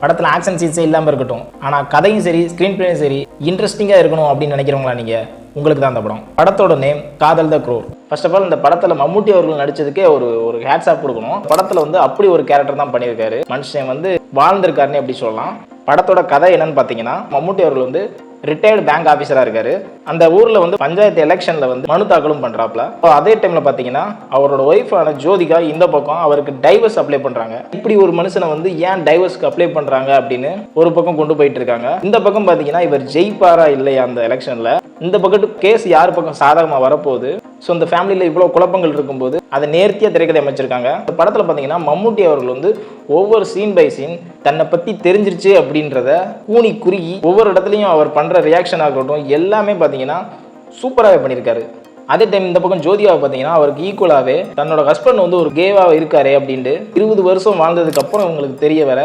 படத்தில் ஆக்ஷன் சீன்ஸே இல்லாமல் இருக்கட்டும், ஆனால் கதையும் சரி ஸ்க்ரீன் பிளேயும் சரி இன்ட்ரெஸ்டிங்காக இருக்கணும் அப்படின்னு நினைக்கிறவங்களா நீங்கள்? உங்களுக்கு தான் அந்த படம். படத்தோட நேம் காதல் த க்ரோர். ஃபர்ஸ்ட் ஆஃப் ஆல் இந்த படத்தில் மம்முட்டி அவர்கள் நடிச்சதுக்கே ஒரு ஹேட்ஸ் ஆஃப் கொடுக்கணும். படத்தில் அப்படி ஒரு கேரக்டர் தான் பண்ணியிருக்காரு. மனுஷன் வாழ்ந்திருக்காருன்னு எப்படி சொல்லலாம். படத்தோட கதை என்னன்னு பார்த்தீங்கன்னா, மம்முட்டி அவர்கள் ரிட்டையர்டு பேங்க் ஆஃபீஸராக இருக்காரு. அந்த ஊரில் பஞ்சாயத்து எலெக்ஷனில் மனு தாக்கலும் பண்ணுறாப்புல. அதே டைமில் பார்த்தீங்கன்னா அவரோட ஒய்ஃபான ஜோதிகா இந்த பக்கம் அவருக்கு டைவர்ஸ் அப்ளை பண்ணுறாங்க. இப்படி ஒரு மனுஷனை ஏன் டைவர்ஸ்க்கு அப்ளை பண்ணுறாங்க அப்படின்னு ஒரு பக்கம் கொண்டு போயிட்டு இருக்காங்க. இந்த பக்கம் பார்த்தீங்கன்னா இவர் ஜெயிப்பாரா இல்லையா அந்த எலெக்ஷனில், இந்த பக்கத்து கேஸ் யார் பக்கம் சாதகமாக வரப்போகுது. ஸோ இந்த ஃபேமிலியில் இவ்வளோ குழப்பங்கள் இருக்கும்போது அதை நேர்த்தியாக திரைக்கதை அமைச்சிருக்காங்க. இந்த படத்தில் பார்த்தீங்கன்னா மம்முட்டி அவர்கள் ஒவ்வொரு சீன் பை சீன் தன்னை பற்றி தெரிஞ்சிருச்சு அப்படின்றத கூனி குறுகி ஒவ்வொரு இடத்துலையும் அவர் பண்ணுற ரியாக்ஷன் ஆகட்டும் எல்லாமே பார்த்தீங்கன்னா சூப்பராகவே பண்ணியிருக்காரு. அதே டைம் இந்த பக்கம் ஜோதிகாவை பார்த்தீங்கன்னா அவருக்கு ஈக்குவலாகவே தன்னோட ஹஸ்பண்ட் ஒரு கேவாக இருக்காரு அப்படின்ட்டு 20 வருஷம் வாழ்ந்ததுக்கு அப்புறம் உங்களுக்கு தெரிய வர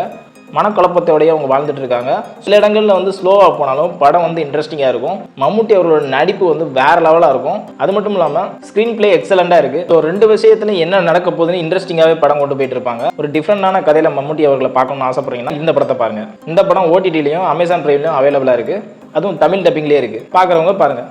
மனக்குழப்பத்தோடய அவங்க வாழ்ந்துட்டு இருக்காங்க. சில இடங்களில் ஸ்லோவாக போனாலும் படம் இன்ட்ரெஸ்டிங்காக இருக்கும். மம்முட்டி அவர்களோட நடிப்பு வேற லெவலாக இருக்கும். அது மட்டும் இல்லாமல் ஸ்க்ரீன் பிளே எக்ஸலண்டாக இருக்குது. ஸோ 2 விஷயத்துல என்ன நடக்க போகுதுன்னு இன்ட்ரெஸ்டிங்காகவே படம் கொண்டு போயிட்டு இருப்பாங்க. ஒரு டிஃப்ரெண்டான கதையில் மம்முட்டி அவர்களை பார்க்கணும்னு ஆசைப்படுறீங்கன்னா இந்த படத்தை பாருங்கள். இந்த படம் OTTலையும் Amazon Primeலையும் அவைலபிளாக இருக்குது. அதுவும் தமிழ் டப்பிங்லேயே இருக்குது. பார்க்குறவங்க பாருங்கள்.